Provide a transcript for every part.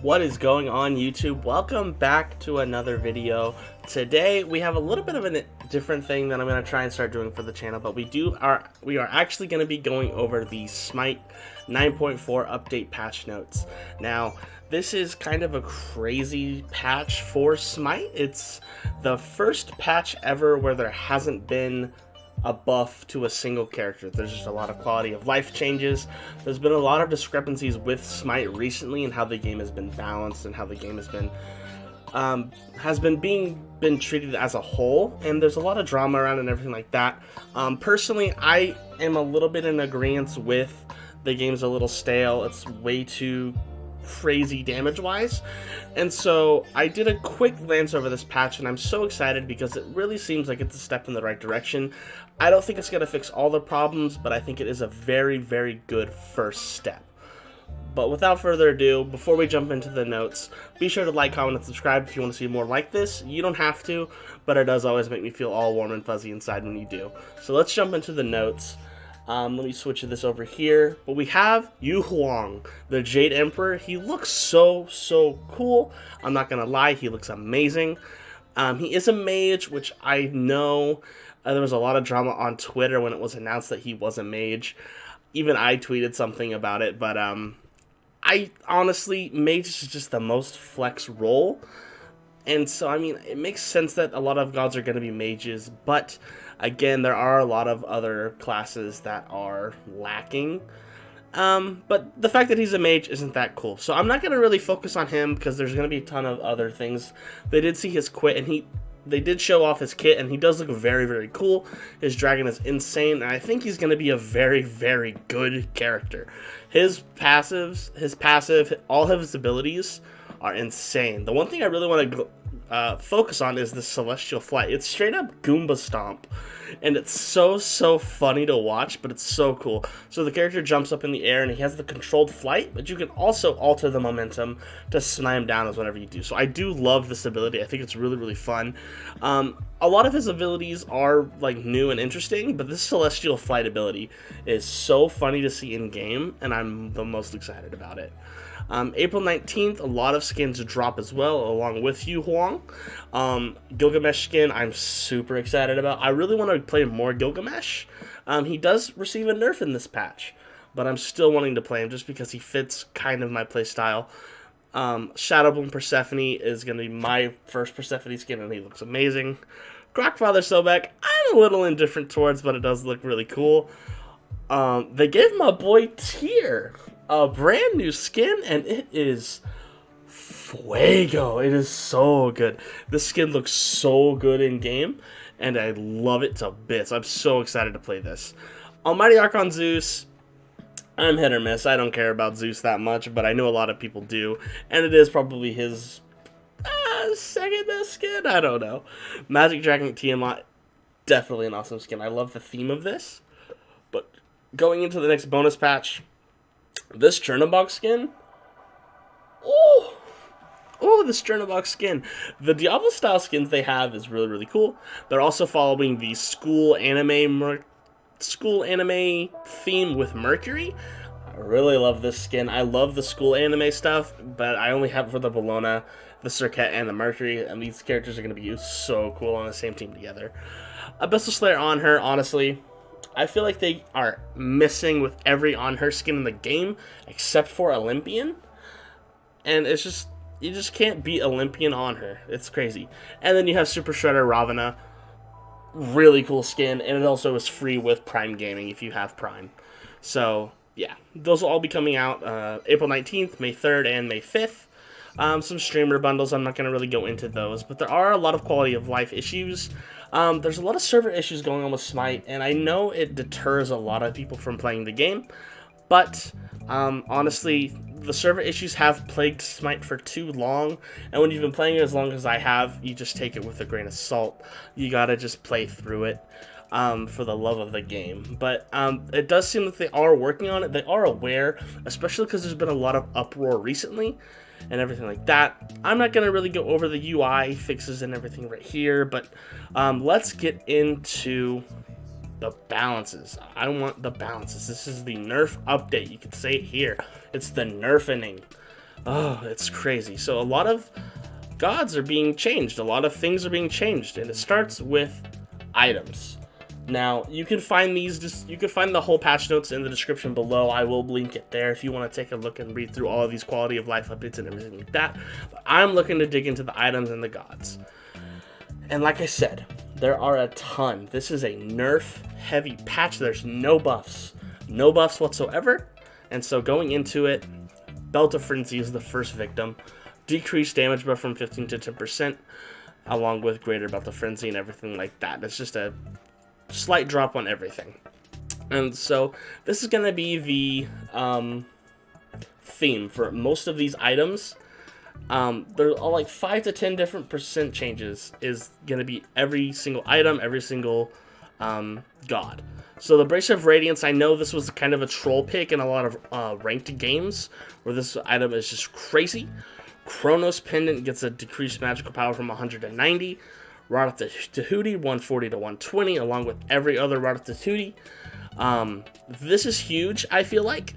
What is going on, YouTube? Welcome back to another video. Today we have a little bit of a different thing that I'm going to try and start doing for the channel, but we are actually going to be going over the Smite 9.4 update patch notes. Now, this is kind of a crazy patch for Smite. It's the first patch ever where there hasn't been a buff to a single character. There's just a lot of quality of life changes. There's been a lot of discrepancies with Smite recently and how the game has been balanced and how the game has been being treated as a whole, and there's a lot of drama around and everything like that. Personally, I am a little bit in agreement with the game's a little stale. It's way too crazy damage wise, and so I did a quick glance over this patch, and I'm so excited because it really seems like it's a step in the right direction. I don't think it's going to fix all the problems, but I think it is a very, very good first step. But without further ado, before we jump into the notes, be sure to like, comment, and subscribe if you want to see more like this. You don't have to, but it does always make me feel all warm and fuzzy inside when you do. So let's jump into the notes. Let me switch this over here. But we have Yu Huang, the Jade Emperor. He looks so cool. I'm not gonna lie, he looks amazing. He is a mage, which I know there was a lot of drama on Twitter when it was announced that he was a mage. Even I tweeted something about it, but I honestly, mage is just the most flex role. And so, I mean, it makes sense that a lot of gods are going to be mages, but again, there are a lot of other classes that are lacking. But the fact that he's a mage isn't that cool. So I'm not going to really focus on him because there's going to be a ton of other things. They did see his quit, and they did show off his kit, and he does look very, very cool. His dragon is insane, and I think he's going to be a very, very good character. His passive, all of his abilities are insane. The one thing I really want to focus on is the Celestial Flight. It's straight up Goomba Stomp, and it's so funny to watch, but it's so cool. So the character jumps up in the air, and he has the controlled flight, but you can also alter the momentum to smite him down as whenever you do. So I do love this ability. I think it's really, really fun. A lot of his abilities are like new and interesting, but this Celestial Flight ability is so funny to see in game, and I'm the most excited about it. April 19th, a lot of skins drop as well, along with Yu Huang. Gilgamesh skin, I'm super excited about. I really want to play more Gilgamesh. He does receive a nerf in this patch, but I'm still wanting to play him just because he fits kind of my playstyle. Shadowbloom Persephone is going to be my first Persephone skin, and he looks amazing. Grokfather Sobek, I'm a little indifferent towards, but it does look really cool. They gave my boy Tyr a brand new skin, and it is fuego. It is so good. This skin looks so good in game, and I love it to bits. I'm so excited to play this. Almighty Archon Zeus, I'm hit or miss. I don't care about Zeus that much, but I know a lot of people do, and it is probably his second best skin. I don't know. Magic Dragon Tiamat, definitely an awesome skin. I love the theme of this. But going into the next bonus patch, this Chernobog skin, this Chernobog skin. The Diablo style skins they have is really, really cool. They're also following the school anime theme with Mercury. I really love this skin. I love the school anime stuff, but I only have it for the Bellona, the Serket, and the Mercury, and these characters are going to be so cool on the same team together. Abyssal Slayer on her, honestly, I feel like they are missing with every on her skin in the game except for Olympian, and it's just, you just can't beat Olympian on her. It's crazy. And then you have Super Shredder Ravana, really cool skin, and it also is free with Prime Gaming if you have Prime. So yeah, those will all be coming out April 19th, May 3rd, and May 5th. Some streamer bundles, I'm not going to really go into those, but there are a lot of quality of life issues. There's a lot of server issues going on with Smite, and I know it deters a lot of people from playing the game, but honestly, the server issues have plagued Smite for too long, and when you've been playing it as long as I have, you just take it with a grain of salt. You gotta just play through it for the love of the game. But it does seem that they are working on it. They are aware, especially because there's been a lot of uproar recently and everything like that. I'm not going to really go over the UI fixes and everything right here, but let's get into the balances. I want the balances. This is the nerf update. You could say it here. It's the nerfening. Oh, it's crazy. So a lot of gods are being changed. A lot of things are being changed, and it starts with items. Now, you can find you can find the whole patch notes in the description below. I will link it there if you want to take a look and read through all of these quality of life updates and everything like that. But I'm looking to dig into the items and the gods. And like I said, there are a ton. This is a nerf heavy patch. There's no buffs whatsoever. And so going into it, Belt of Frenzy is the first victim. Decreased damage buff from 15 to 10%, along with greater Belt of Frenzy and everything like that. It's just a slight drop on everything. And so this is going to be the theme for most of these items. There are like 5 to 10 different % changes is going to be every single item, every single god. So the Brace of Radiance, I know this was kind of a troll pick in a lot of ranked games where this item is just crazy. Chronos Pendant gets a decreased magical power from 100 to 90. Rod of Tahuti, 140 to 120, along with every other Rod of Tahuti. This is huge, I feel like.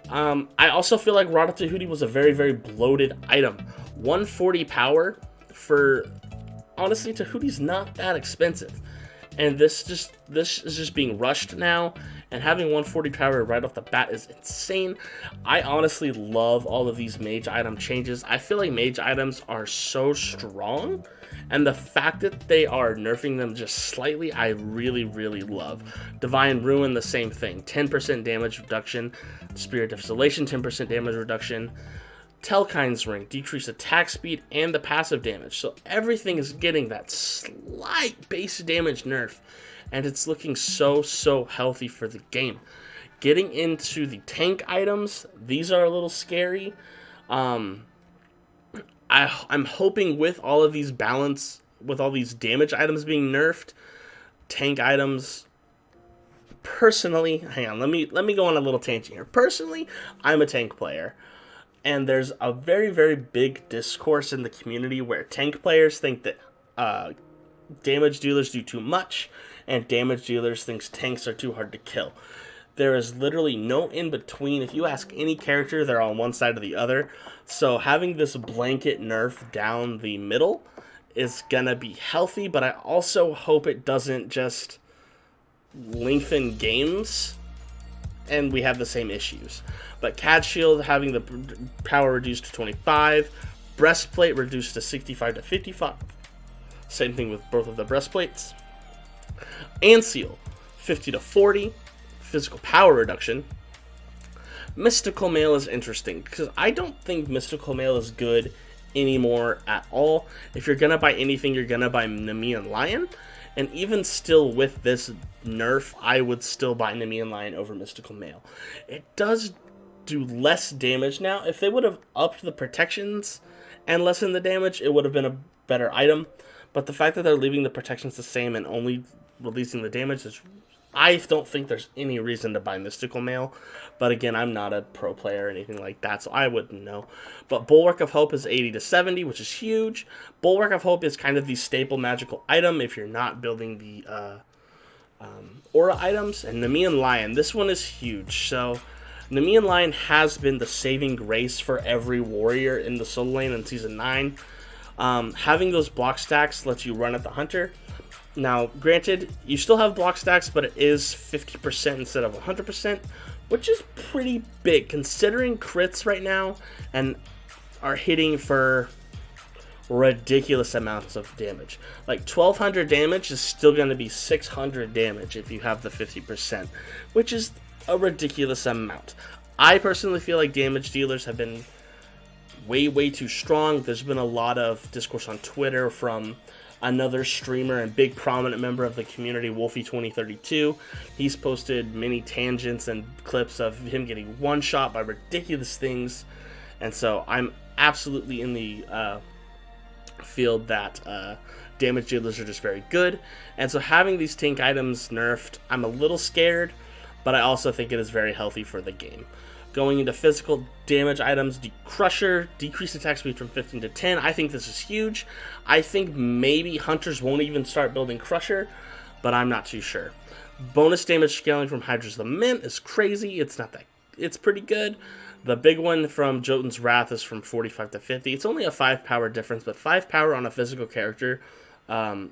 I also feel like Rod of Tahuti was a very, very bloated item. 140 power for, honestly, Tahuti's not that expensive. And this is just being rushed now, and having 140 power right off the bat is insane. I honestly love all of these mage item changes. I feel like mage items are so strong, and the fact that they are nerfing them just slightly, I really, really love. Divine Ruin, the same thing. 10% damage reduction. Spirit Desolation, 10% damage reduction. Telkine's Ring, decreased attack speed and the passive damage. So everything is getting that slight base damage nerf, and it's looking so, so healthy for the game. Getting into the tank items, these are a little scary. I'm hoping with all of these with all these damage items being nerfed, tank items, personally, hang on, let me go on a little tangent here. Personally, I'm a tank player. And there's a very, very big discourse in the community where tank players think that damage dealers do too much, and damage dealers think tanks are too hard to kill. There is literally no in-between. If you ask any character, they're on one side or the other. So having this blanket nerf down the middle is gonna be healthy, but I also hope it doesn't just lengthen games and we have the same issues. But CAD Shield having the power reduced to 25, Breastplate reduced to 65 to 55. Same thing with both of the breastplates. And Seal, 50 to 40, physical power reduction. Mystical Mail is interesting because I don't think Mystical Mail is good anymore at all. If you're gonna buy anything, you're gonna buy Nemean Lion. And even still with this nerf, I would still buy Nemean Lion over Mystical Mail. It does do less damage now. If they would have upped the protections and lessened the damage, it would have been a better item. But the fact that they're leaving the protections the same and only releasing the damage is... I don't think there's any reason to buy Mystical Mail. But again, I'm not a pro player or anything like that, so I wouldn't know. But Bulwark of Hope is 80 to 70, which is huge. Bulwark of Hope is kind of the staple magical item if you're not building the aura items. And Nemean Lion, this one is huge. So Nemean Lion has been the saving grace for every warrior in the solo lane in Season 9. Having those block stacks lets you run at the Hunter. Now, granted, you still have block stacks, but it is 50% instead of 100%, which is pretty big, considering crits right now and are hitting for ridiculous amounts of damage. Like, 1200 damage is still going to be 600 damage if you have the 50%, which is a ridiculous amount. I personally feel like damage dealers have been way too strong. There's been a lot of discourse on Twitter from another streamer and big prominent member of the community, Wolfie2032. He's posted many tangents and clips of him getting one shot by ridiculous things, and so I'm absolutely in the field that damage dealers are just very good. And so having these tank items nerfed, I'm a little scared, but I also think it is very healthy for the game. Going into physical damage items, Crusher, decreased attack speed from 15 to 10. I think this is huge. I think maybe Hunters won't even start building Crusher, but I'm not too sure. Bonus damage scaling from Hydra's Lament is crazy. It's not that, it's pretty good. The big one from Jotun's Wrath is from 45 to 50. It's only a 5 power difference, but 5 power on a physical character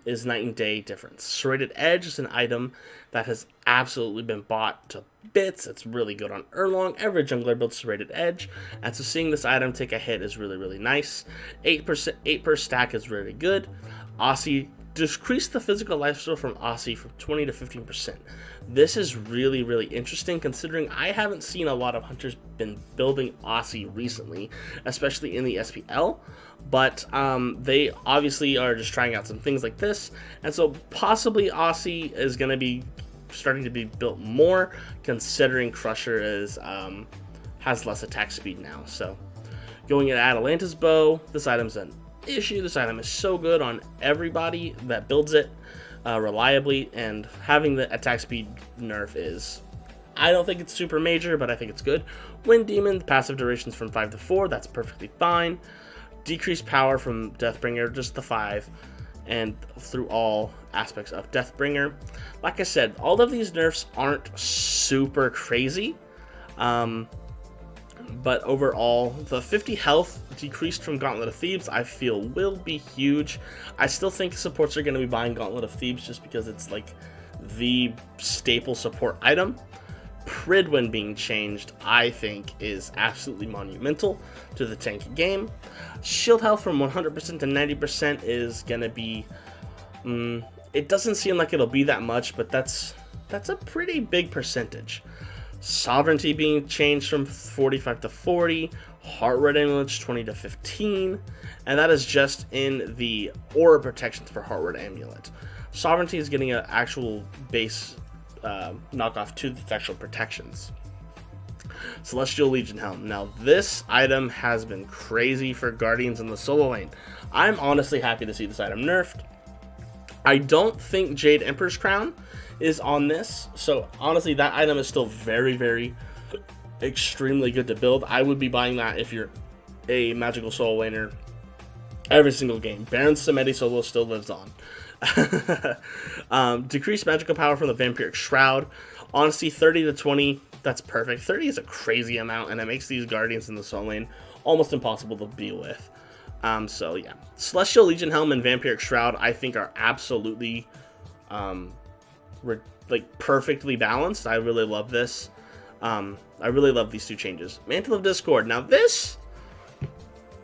is night and day difference. Serrated Edge is an item that has absolutely been bought to bits. It's really good on Erlong. Every jungler builds Serrated Edge, and so seeing this item take a hit is really, really nice. 8 per stack is really good. Aussie, decrease the physical lifesteal from Aussie from 20 to 15%. This is really, really interesting considering I haven't seen a lot of hunters been building Aussie recently, especially in the SPL. But they obviously are just trying out some things like this, and so possibly Aussie is going to be starting to be built more, considering Crusher is has less attack speed now. So going at Atalanta's Bow, this item's an issue. This item is so good on everybody that builds it reliably, and having the attack speed nerf is, I don't think it's super major, but I think it's good. Wind Demon, passive durations from 5 to 4, that's perfectly fine. Decreased power from Deathbringer, just the 5, and through all aspects of Deathbringer. Like I said, all of these nerfs aren't super crazy, but overall, the 50 health decreased from Gauntlet of Thebes, I feel will be huge. I still think supports are going to be buying Gauntlet of Thebes just because it's like the staple support item. Pridwin being changed, I think, is absolutely monumental to the tank game. Shield health from 100% to 90% is going to be... it doesn't seem like it'll be that much, but that's a pretty big percentage. Sovereignty being changed from 45 to 40, Heart Red Amulet 20 to 15, and that is just in the aura protections for Heart Red Amulet. Sovereignty is getting an actual base knockoff to the actual protections. Celestial Legion Helm. Now this item has been crazy for Guardians in the solo lane. I'm honestly happy to see this item nerfed. I don't think Jade Emperor's Crown is on this, so honestly that item is still very, very extremely good to build. I would be buying that if you're a magical solo laner every single game. Baron Samedi solo still lives on. Decreased magical power from the Vampiric Shroud. Honestly, 30 to 20, that's perfect. 30 is a crazy amount, and it makes these Guardians in the solo lane almost impossible to deal with. So yeah, Celestial Legion Helm and Vampiric Shroud I think are absolutely like perfectly balanced. I really love this. I really love these two changes. Mantle of Discord. Now this,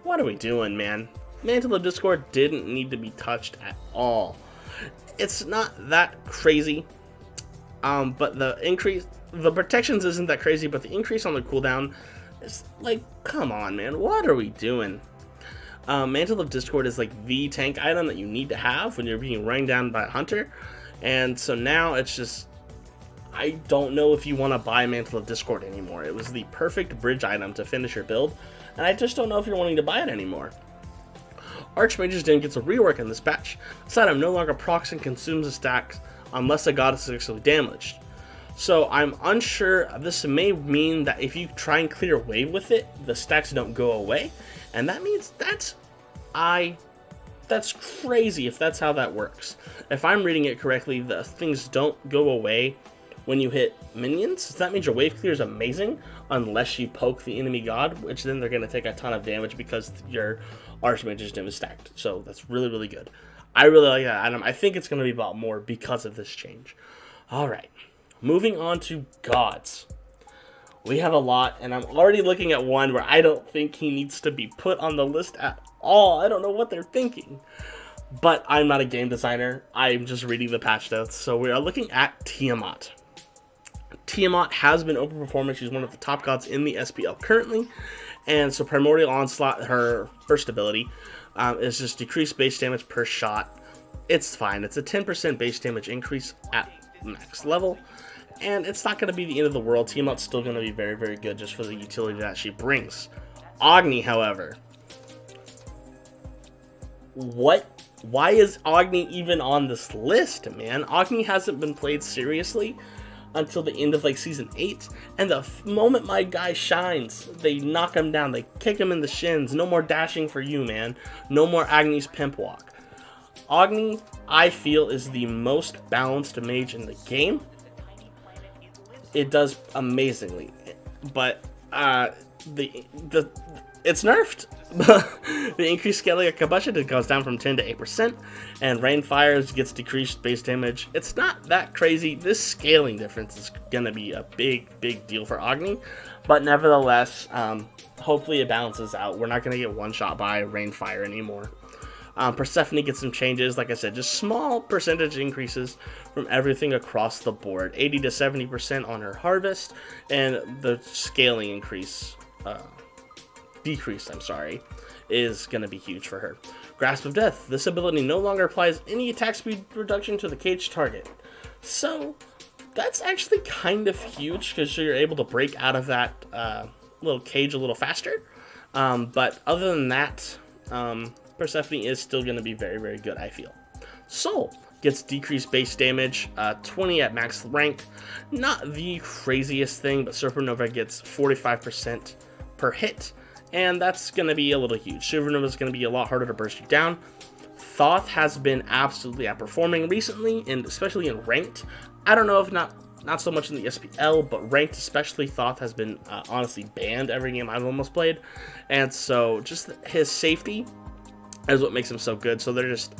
what are we doing, man? Mantle of Discord didn't need to be touched at all. It's not that crazy, but the protections isn't that crazy, but the increase on the cooldown is like, come on, man, what are we doing? Mantle of Discord is like the tank item that you need to have when you're being run down by a hunter, and so now it's just, I don't know if you want to buy Mantle of Discord anymore. It was the perfect bridge item to finish your build, and I just don't know if you're wanting to buy it anymore. Archmage's Den gets a rework in this patch. This item no longer procs and consumes the stacks unless the goddess is actually damaged. So I'm unsure. This may mean that if you try and clear wave with it, the stacks don't go away, and that means that's crazy if that's how that works. If I'm reading it correctly, the things don't go away when you hit minions. So that means your wave clear is amazing unless you poke the enemy god, which then they're going to take a ton of damage because your Archmage's Den is stacked. So that's really, really good. I really like that item. I think it's going to be bought more because of this change. Alright, moving on to gods. We have a lot, and I'm already looking at one where I don't think he needs to be put on the list at all. I don't know what they're thinking. But I'm not a game designer. I'm just reading the patch notes. So we are looking at Tiamat. Tiamat has been overperforming. She's one of the top gods in the SPL currently. And so Primordial Onslaught, her first ability, is just decreased base damage per shot. It's fine. It's a 10% base damage increase at max level. And it's not going to be the end of the world. Tiamat's still going to be very, very good just for the utility that she brings. Agni, however. Why is Agni even on this list, man? Agni hasn't been played seriously until the end of like season 8, and the moment my guy shines, they knock him down, they kick him in the shins. No more dashing for you, man. No more Agni's pimp walk. Agni, I feel, is the most balanced mage in the game. It does amazingly, but the it's nerfed. The increased scaling of combustion, it goes down from 10 to 8%, and rainfires gets decreased base damage. It's not that crazy. This scaling difference is gonna be a big deal for Agni, but nevertheless, hopefully it balances out. We're not gonna get one shot by rainfire anymore. Persephone gets some changes, like I said, just small percentage increases from everything across the board. 80 to 70% on her harvest, and the scaling decrease, is going to be huge for her. Grasp of Death. This ability no longer applies any attack speed reduction to the caged target. So, that's actually kind of huge, because you're able to break out of that little cage a little faster. But other than that, Persephone is still going to be very good, I feel. Soul gets decreased base damage, 20 at max rank. Not the craziest thing, but Supernova gets 45% per hit, and that's going to be a little huge. Supernova is going to be a lot harder to burst you down. Thoth has been absolutely outperforming recently, and especially in ranked. I don't know if not so much in the SPL, but ranked especially, Thoth has been honestly banned every game I've almost played, and so just his safety is what makes him so good. So they're just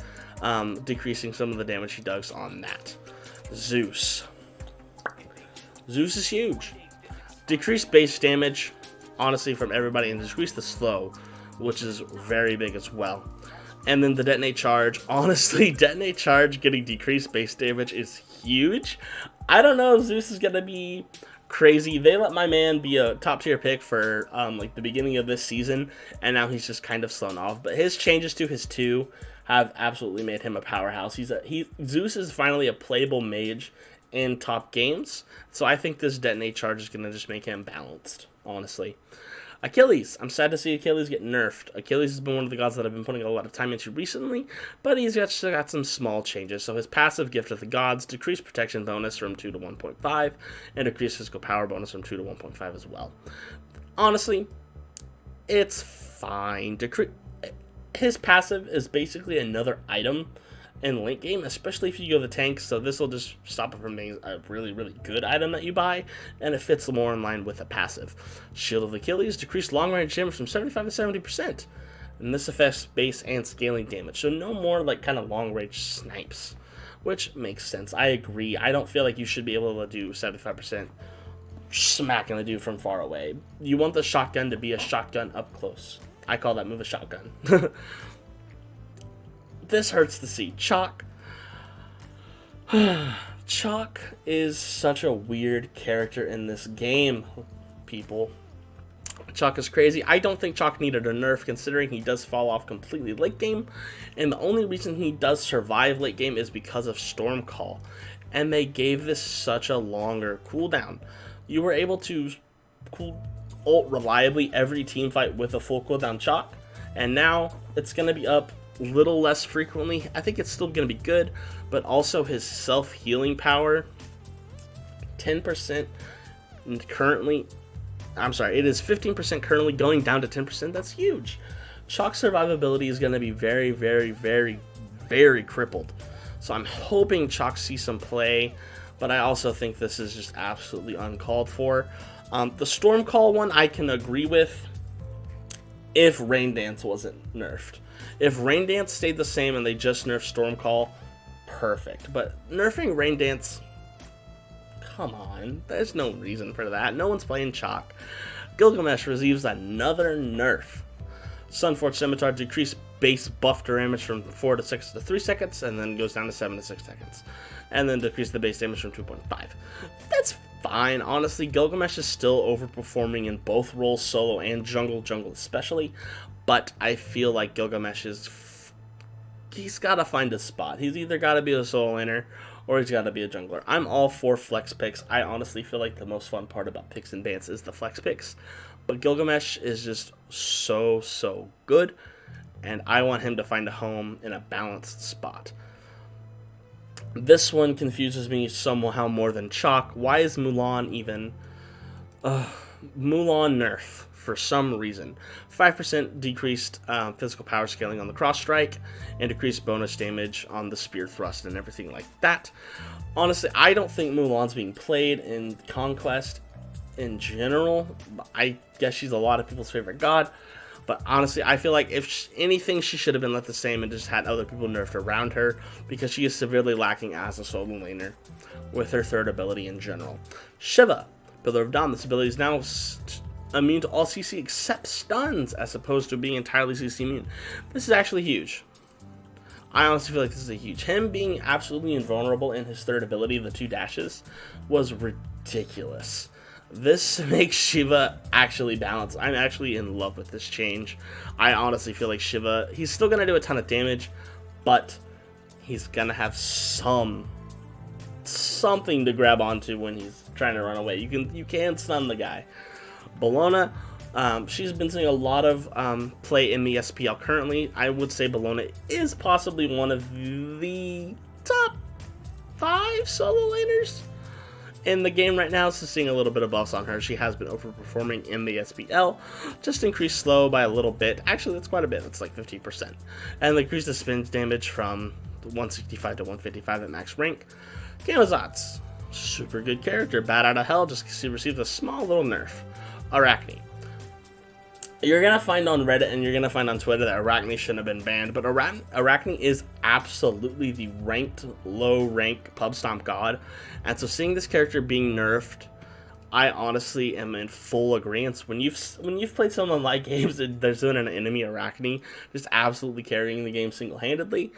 decreasing some of the damage he does on that. Zeus is huge. Decreased base damage, honestly, from everybody, and decrease the slow, which is very big as well. And then the Detonate Charge. Honestly, Detonate Charge getting decreased base damage is huge. I don't know if Zeus is going to be crazy. They let my man be a top tier pick for like the beginning of this season, and now he's just kind of slowing off. But his changes to his 2 have absolutely made him a powerhouse. Zeus is finally a playable mage in top games, so I think this Detonate Charge is going to just make him balanced, honestly. Achilles. I'm sad to see Achilles get nerfed. Achilles has been one of the gods that I've been putting a lot of time into recently, but he's got some small changes. So his passive, Gift of the Gods, decreased protection bonus from 2 to 1.5, and decreased physical power bonus from 2 to 1.5 as well. Honestly, it's fine. His passive is basically another item in late game, especially if you go the tank, so this will just stop it from being a really good item that you buy, and it fits more in line with a passive. Shield of Achilles, decreased long range damage from 75 to 70%, and this affects base and scaling damage, so no more like kind of long range snipes, which makes sense. I agree. I don't feel like you should be able to do 75% smacking the dude from far away. You want the shotgun to be a shotgun up close. I call that move a shotgun. This hurts to see. Chalk. Chalk is such a weird character in this game, people. Chalk is crazy. I don't think Chalk needed a nerf, considering he does fall off completely late game, and the only reason he does survive late game is because of Storm Call, and they gave this such a longer cooldown. You were able to ult reliably every team fight with a full cooldown Chalk, and now it's going to be up little less frequently. I think it's still going to be good, but also his self-healing power, 10% currently, it is 15% currently, going down to 10%. That's huge. Chalk survivability is going to be very crippled, so I'm hoping Chalk sees some play, but I also think this is just absolutely uncalled for. The Storm Call one I can agree with if Rain Dance wasn't nerfed. If Rain Dance stayed the same and they just nerfed Storm Call, perfect. But nerfing Rain Dance, come on. There's no reason for that. No one's playing Chalk. Gilgamesh receives another nerf. Sunforged Scimitar decreased base buff damage from 4 to 6 to 3 seconds, and then goes down to 7 to 6 seconds. And then decrease the base damage from 2.5. That's fine. Honestly, Gilgamesh is still overperforming in both roles, solo and jungle especially. But I feel like Gilgamesh he's got to find a spot. He's either got to be a solo laner or he's got to be a jungler. I'm all for flex picks. I honestly feel like the most fun part about picks and bans is the flex picks. But Gilgamesh is just so good, and I want him to find a home in a balanced spot. This one confuses me somehow more than Chalk. Why is Mulan even... Mulan nerf for some reason. 5% decreased physical power scaling on the cross strike, and decreased bonus damage on the spear thrust and everything like that. Honestly, I don't think Mulan's being played in Conquest in general. I guess she's a lot of people's favorite god. But honestly, I feel like if anything, she should have been left the same and just had other people nerfed around her, because she is severely lacking as a solo laner with her third ability in general. Shiva, Pillar of Dawn. This ability is now immune to all CC except stuns, as opposed to being entirely CC immune. This is actually huge. I honestly feel like this is a huge. Him being absolutely invulnerable in his third ability, the 2 dashes, was ridiculous. This makes Shiva actually balanced. I'm actually in love with this change. I honestly feel like Shiva, he's still going to do a ton of damage, but he's going to have something to grab onto when he's trying to run away. You can stun the guy. Bellona, she's been seeing a lot of play in the SPL currently. I would say Bellona is possibly one of the top 5 solo laners in the game right now, so seeing a little bit of buffs on her. She has been overperforming in the SPL, just increased slow by a little bit. Actually, that's quite a bit. That's like 50%. And increased the spin damage from 165 to 155 at max rank. Gamazotz, super good character. Bad out of hell, just received a small little nerf. Arachne. You're going to find on Reddit and you're going to find on Twitter that Arachne shouldn't have been banned, but Arachne is absolutely the ranked, low-rank pub stomp god, and so seeing this character being nerfed, I honestly am in full agreement. When you've played some online games and there's an enemy Arachne just absolutely carrying the game single-handedly,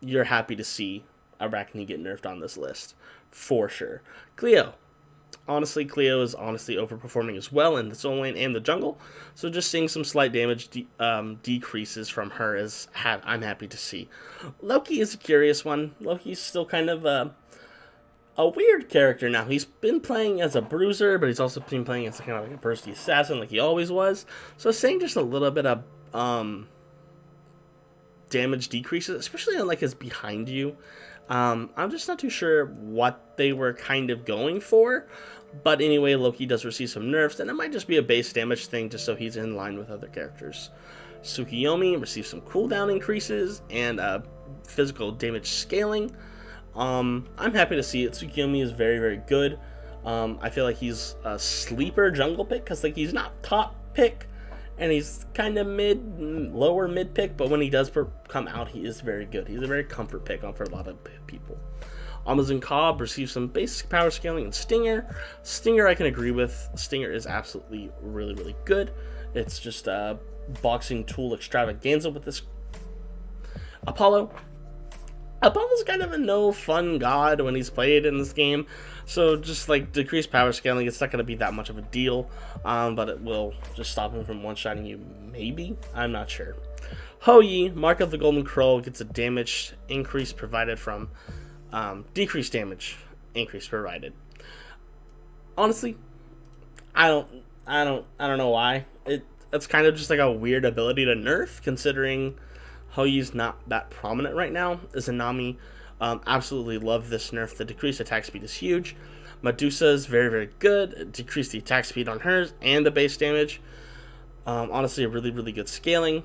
you're happy to see Arachne get nerfed on this list, for sure. Cleo. Honestly, Cleo is honestly overperforming as well in the solo lane and the jungle, so just seeing some slight damage decreases from her is I'm happy to see. Loki is a curious one. Loki's still kind of a weird character now. He's been playing as a bruiser, but he's also been playing as kind of like a bursty assassin like he always was, so seeing just a little bit of damage decreases, especially on like his behind you. I'm just not too sure what they were kind of going for, but anyway, Loki does receive some nerfs, and it might just be a base damage thing just so he's in line with other characters. Tsukiyomi receives some cooldown increases and physical damage scaling. I'm happy to see it. Tsukiyomi is very, very good. I feel like he's a sleeper jungle pick, because like he's not top pick, and he's kind of lower mid pick, but when he does come out, he is very good. He's a very comfort pick for a lot of people. Amazon Cobb receives some basic power scaling and Stinger. Stinger I can agree with. Stinger is absolutely really, really good. It's just a boxing tool extravaganza with this. Apollo's kind of a no fun god when he's played in this game, so just like decreased power scaling, it's not going to be that much of a deal, but it will just stop him from one-shotting you, maybe? I'm not sure. Hou-Yi, Mark of the Golden Crow, gets a damage increase provided from decreased damage increase provided. Honestly, I don't know why. It's kind of just like a weird ability to nerf, considering Hou-Yi's not that prominent right now. Izanami, absolutely love this nerf. The decreased attack speed is huge. Medusa is very, very good. Decreased the attack speed on hers and the base damage. Honestly, a really, really good scaling.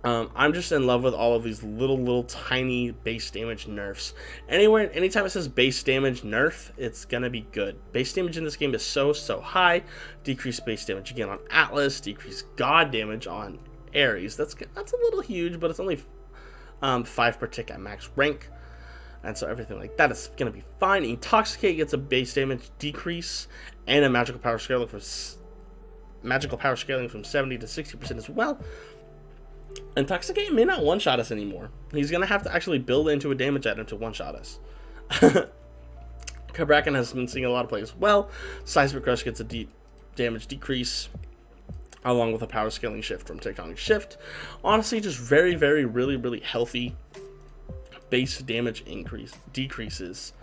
I'm just in love with all of these little tiny base damage nerfs. Anytime it says base damage nerf, it's gonna be good. Base damage in this game is so high. Decreased base damage again on Atlas. Decreased god damage on Ares. That's a little huge, but it's only 5 per tick at max rank, and so everything like that is gonna be fine. Intoxicate gets a base damage decrease and a magical power scaling from 70 to 60% as well. Intoxicate may not one-shot us anymore. He's gonna have to actually build into a damage item to one-shot us. Kabrakan has been seeing a lot of play as well. Seismic Crush gets a damage decrease, along with a power scaling shift from Tectonic Shift. Honestly, just very, very, really, really healthy base damage decreases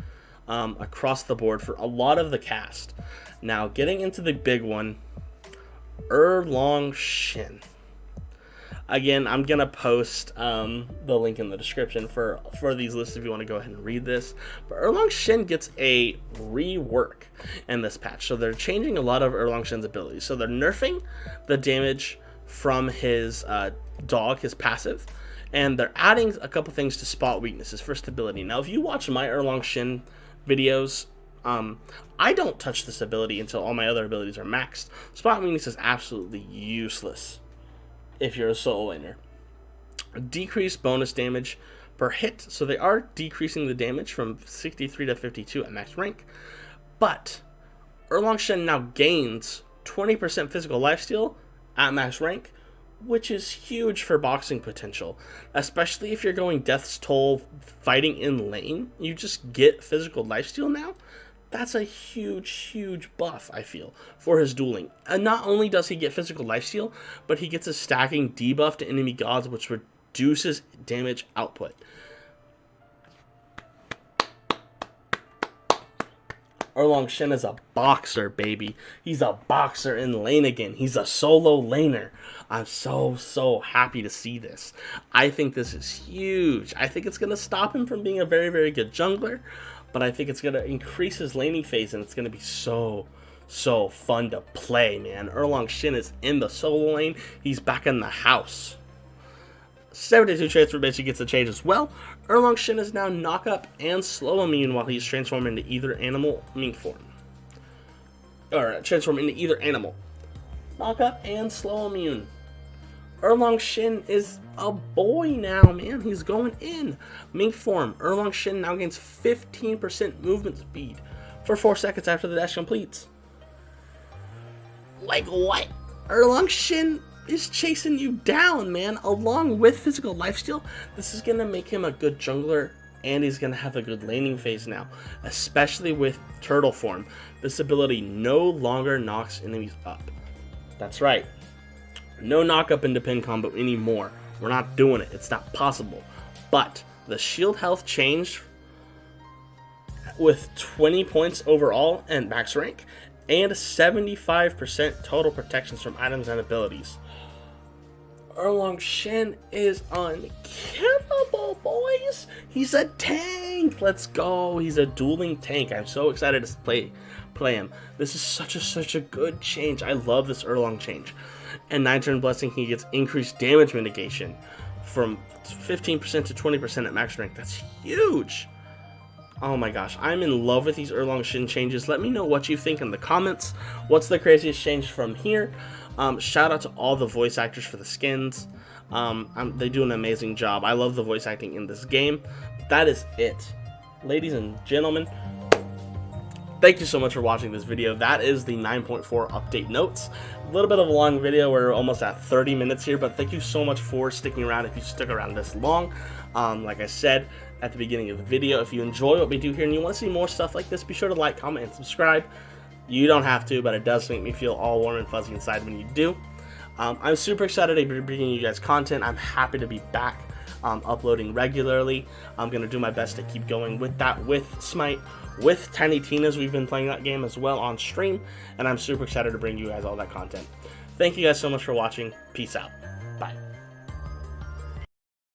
across the board for a lot of the cast. Now, getting into the big one, Erlong Shin. Again, I'm gonna post the link in the description for these lists if you want to go ahead and read this. But Erlong Shin gets a rework in this patch, so they're changing a lot of Erlong Shin's abilities. So they're nerfing the damage from his dog, his passive, and they're adding a couple things to spot weaknesses for stability. Now, if you watch my Erlong Shin videos, I don't touch this ability until all my other abilities are maxed. Spot Weakness is absolutely useless if you're a solo laner. Decreased bonus damage per hit, so they are decreasing the damage from 63 to 52 at max rank, but Erlang Shen now gains 20% physical lifesteal at max rank, which is huge for boxing potential, especially if you're going Death's Toll fighting in lane. You just get physical lifesteal now. That's a huge buff, I feel, for his dueling. And not only does he get physical lifesteal, but he gets a stacking debuff to enemy gods, which reduces damage output. Erlang Shen is a boxer, baby. He's a boxer in lane again. He's a solo laner. I'm so happy to see this. I think this is huge. I think it's going to stop him from being a very good jungler, but I think it's going to increase his laning phase, and it's going to be so fun to play, man. Erlang Shen is in the solo lane. He's back in the house. 72 transformation gets a change as well. Erlang Shen is now knock up and slow immune while he's transformed into either animal mink form. Or transform into either animal. Knock up and slow immune. Erlang Shen is a boy now, man. He's going in. Mink form. Erlang Shen now gains 15% movement speed for 4 seconds after the dash completes. Like what? Erlang Shen is chasing you down, man, along with physical lifesteal. This is gonna make him a good jungler, and he's gonna have a good laning phase now, especially with turtle form. This ability no longer knocks enemies up. That's right, no knock up into pin combo anymore. We're not doing it. It's not possible. But the shield health changed with 20 points overall and max rank, and 75% total protections from items and abilities. Erlang Shen is unkillable, boys. He's a tank. Let's go. He's a dueling tank. I'm so excited to play him. This is such a good change. I love this Erlang change. And 9-turn blessing, he gets increased damage mitigation from 15% to 20% at max rank. That's huge. Oh my gosh, I'm in love with these Erlang Shen changes. Let me know what you think in the comments. What's the craziest change from here? Shout out to all the voice actors for the skins. They do an amazing job. I love the voice acting in this game. That is it. Ladies and gentlemen, thank you so much for watching this video. That is the 9.4 update notes. A little bit of a long video. We're almost at 30 minutes here, but thank you so much for sticking around if you stuck around this long. Like I said at the beginning of the video, if you enjoy what we do here and you want to see more stuff like this, be sure to like, comment, and subscribe. You don't have to, but it does make me feel all warm and fuzzy inside when you do. I'm super excited to be bringing you guys content. I'm happy to be back uploading regularly. I'm going to do my best to keep going with that, with Smite, with Tiny Tina's. We've been playing that game as well on stream, and I'm super excited to bring you guys all that content. Thank you guys so much for watching. Peace out. Bye.